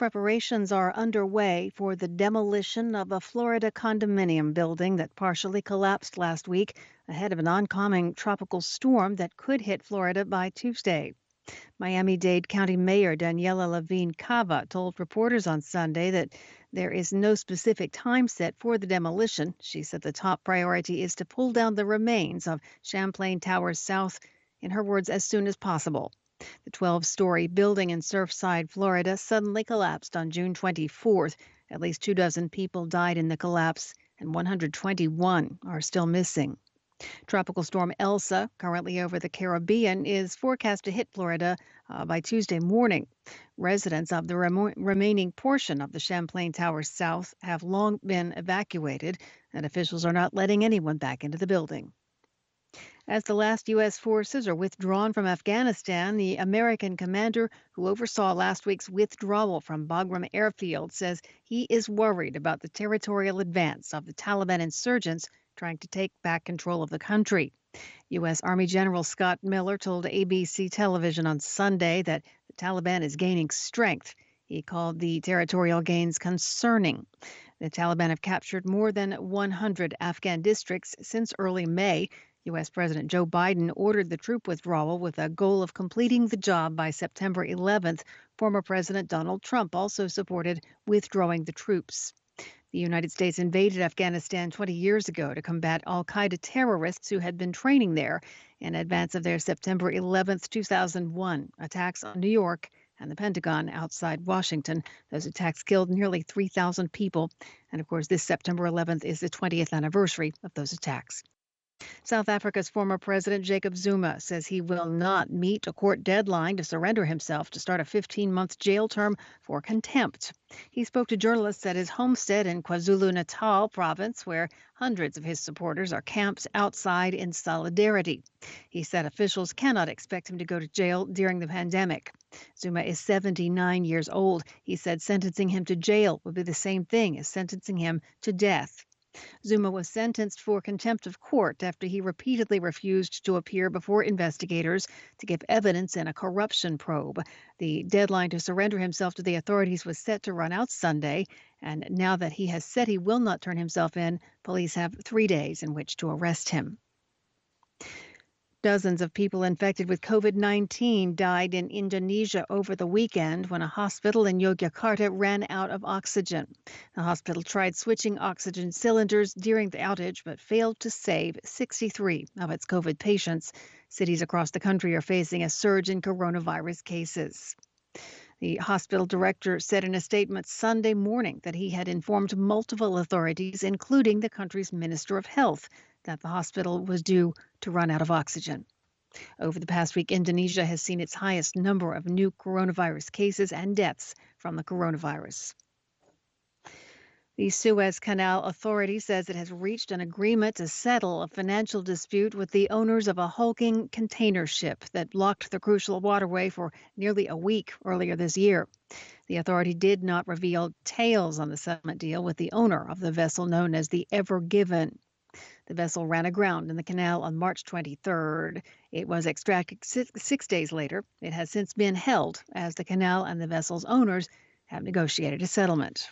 preparations are underway for the demolition of a Florida condominium building that partially collapsed last week ahead of an oncoming tropical storm that could hit Florida by Tuesday. Miami-Dade County Mayor Daniela Levine Cava told reporters on Sunday that there is no specific time set for the demolition. She said the top priority is to pull down the remains of Champlain Towers South, in her words, as soon as possible. The 12-story building in Surfside, Florida, suddenly collapsed on June 24th. At least 24 people died in the collapse, and 121 are still missing. Tropical storm Elsa, currently over the Caribbean, is forecast to hit Florida by Tuesday morning. Residents of the remaining portion of the Champlain Towers South have long been evacuated, and officials are not letting anyone back into the building. As the last U.S. forces are withdrawn from Afghanistan, the American commander who oversaw last week's withdrawal from Bagram Airfield says he is worried about the territorial advance of the Taliban insurgents trying to take back control of the country. U.S. Army General Scott Miller told ABC television on Sunday that the Taliban is gaining strength. He called the territorial gains concerning. The Taliban have captured more than 100 Afghan districts since early May. U.S. President Joe Biden ordered the troop withdrawal with a goal of completing the job by September 11th. Former President Donald Trump also supported withdrawing the troops. The United States invaded Afghanistan 20 years ago to combat al-Qaeda terrorists who had been training there in advance of their September 11th, 2001 attacks on New York and the Pentagon outside Washington. Those attacks killed nearly 3,000 people. And of course, this September 11th is the 20th anniversary of those attacks. South Africa's former president Jacob Zuma says he will not meet a court deadline to surrender himself to start a 15-month jail term for contempt. He spoke to journalists at his homestead in KwaZulu-Natal province, where hundreds of his supporters are camped outside in solidarity. He said officials cannot expect him to go to jail during the pandemic. Zuma is 79 years old. He said sentencing him to jail would be the same thing as sentencing him to death. Zuma was sentenced for contempt of court after he repeatedly refused to appear before investigators to give evidence in a corruption probe. The deadline to surrender himself to the authorities was set to run out Sunday, and now that he has said he will not turn himself in, police have 3 days in which to arrest him. Dozens of people infected with COVID-19 died in Indonesia over the weekend when a hospital in Yogyakarta ran out of oxygen. The hospital tried switching oxygen cylinders during the outage but failed to save 63 of its COVID patients. Cities across the country are facing a surge in coronavirus cases. The hospital director said in a statement Sunday morning that he had informed multiple authorities, including the country's Minister of Health, that the hospital was due to run out of oxygen. Over the past week, Indonesia has seen its highest number of new coronavirus cases and deaths from the coronavirus. The Suez Canal Authority says it has reached an agreement to settle a financial dispute with the owners of a hulking container ship that blocked the crucial waterway for nearly a week earlier this year. The authority did not reveal details on the settlement deal with the owner of the vessel known as the Ever Given. The vessel ran aground in the canal on March 23rd. It was extracted 6 days later. It has since been held as the canal and the vessel's owners have negotiated a settlement.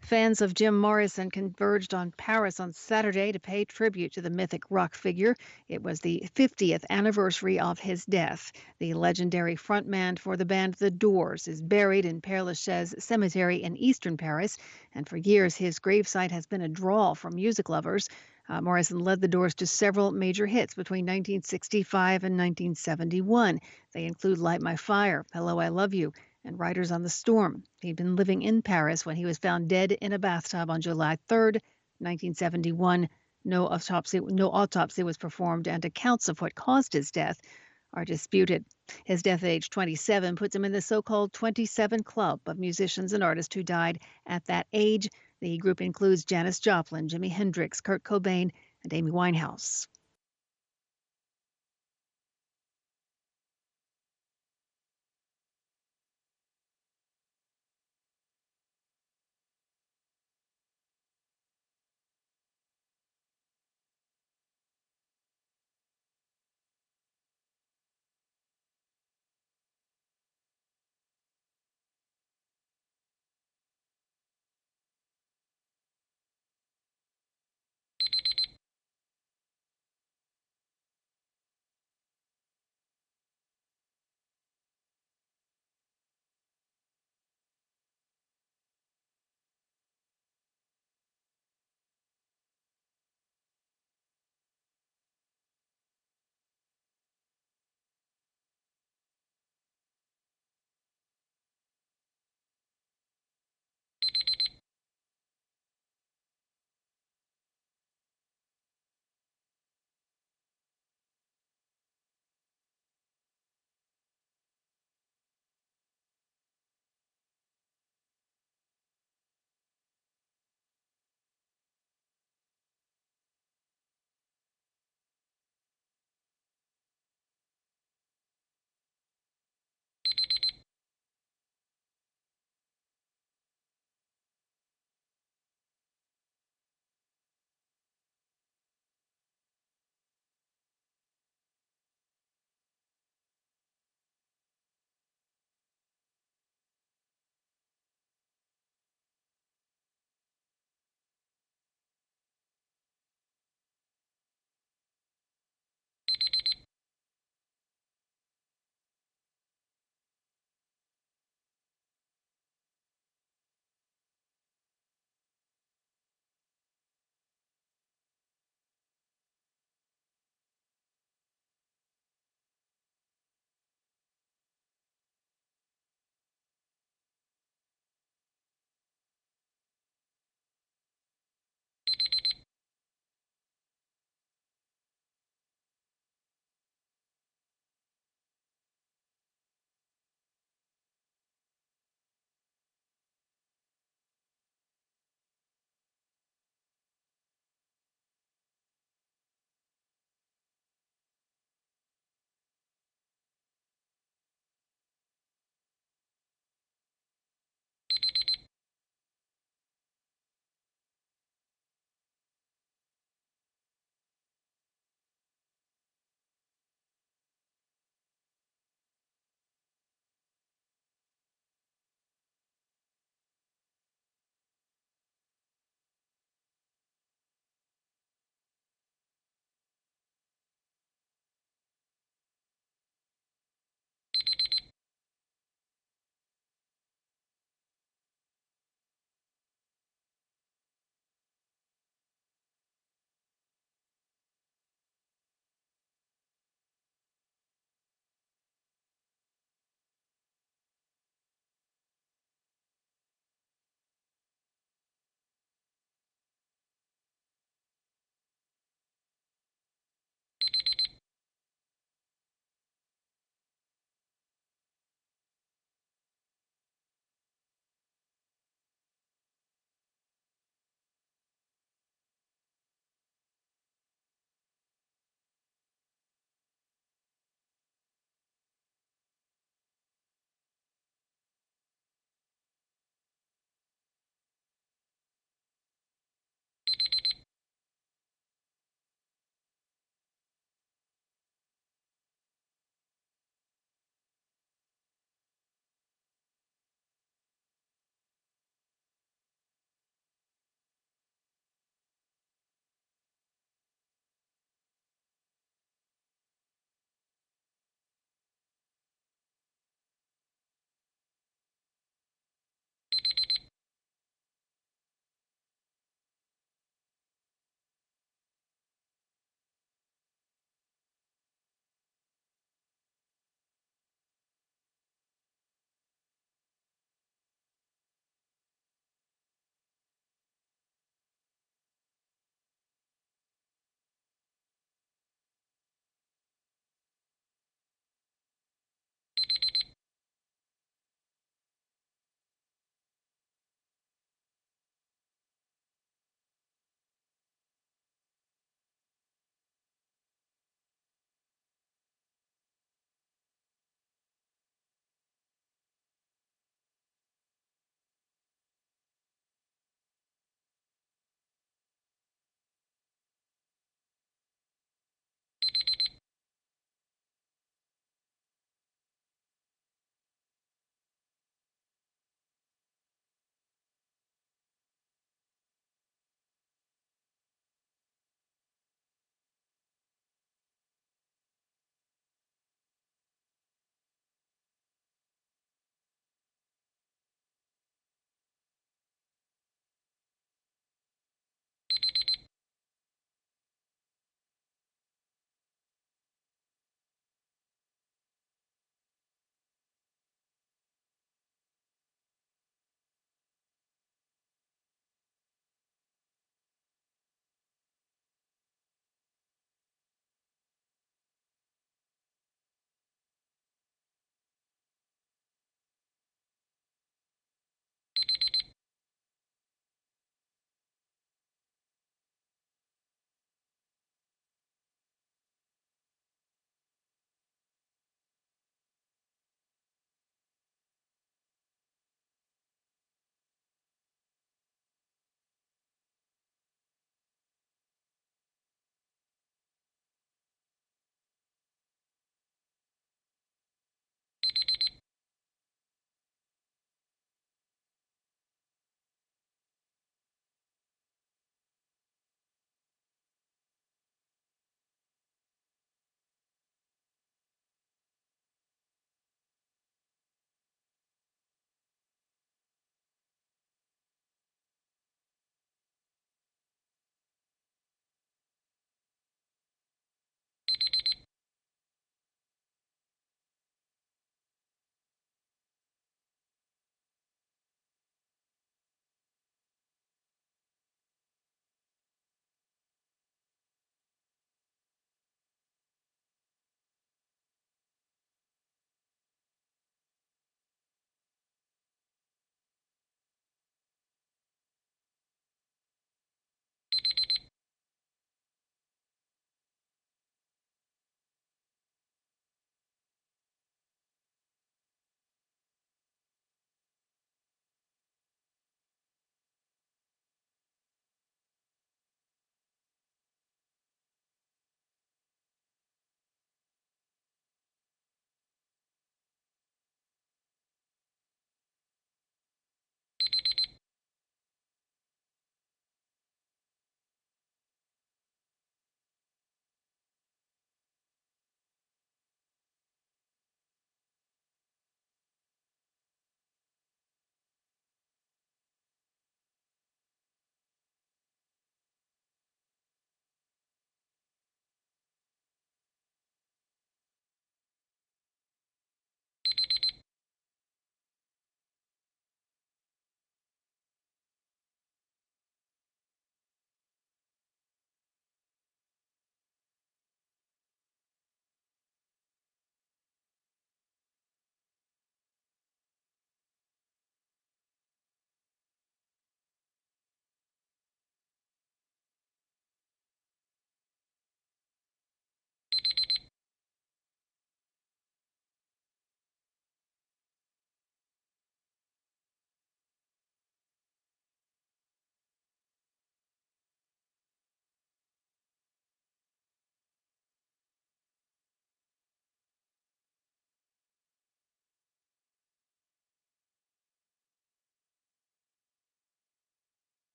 Fans of Jim Morrison converged on Paris on Saturday to pay tribute to the mythic rock figure. It was the 50th anniversary of his death. The legendary frontman for the band The Doors is buried in Père Lachaise Cemetery in eastern Paris, and for years his gravesite has been a draw for music lovers. Morrison led The Doors to several major hits between 1965 and 1971. They include Light My Fire, Hello, I Love You, and Riders on the Storm. He'd been living in Paris when he was found dead in a bathtub on July 3rd, 1971. No autopsy was performed, and accounts of what caused his death are disputed. His death at age 27 puts him in the so-called 27 Club of musicians and artists who died at that age. The group includes Janis Joplin, Jimi Hendrix, Kurt Cobain, and Amy Winehouse.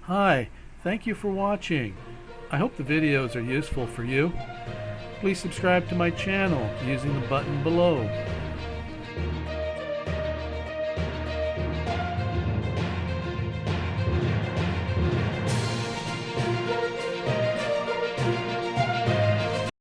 Hi, thank you for watching. I hope the videos are useful for you. Please subscribe to my channel using the button below.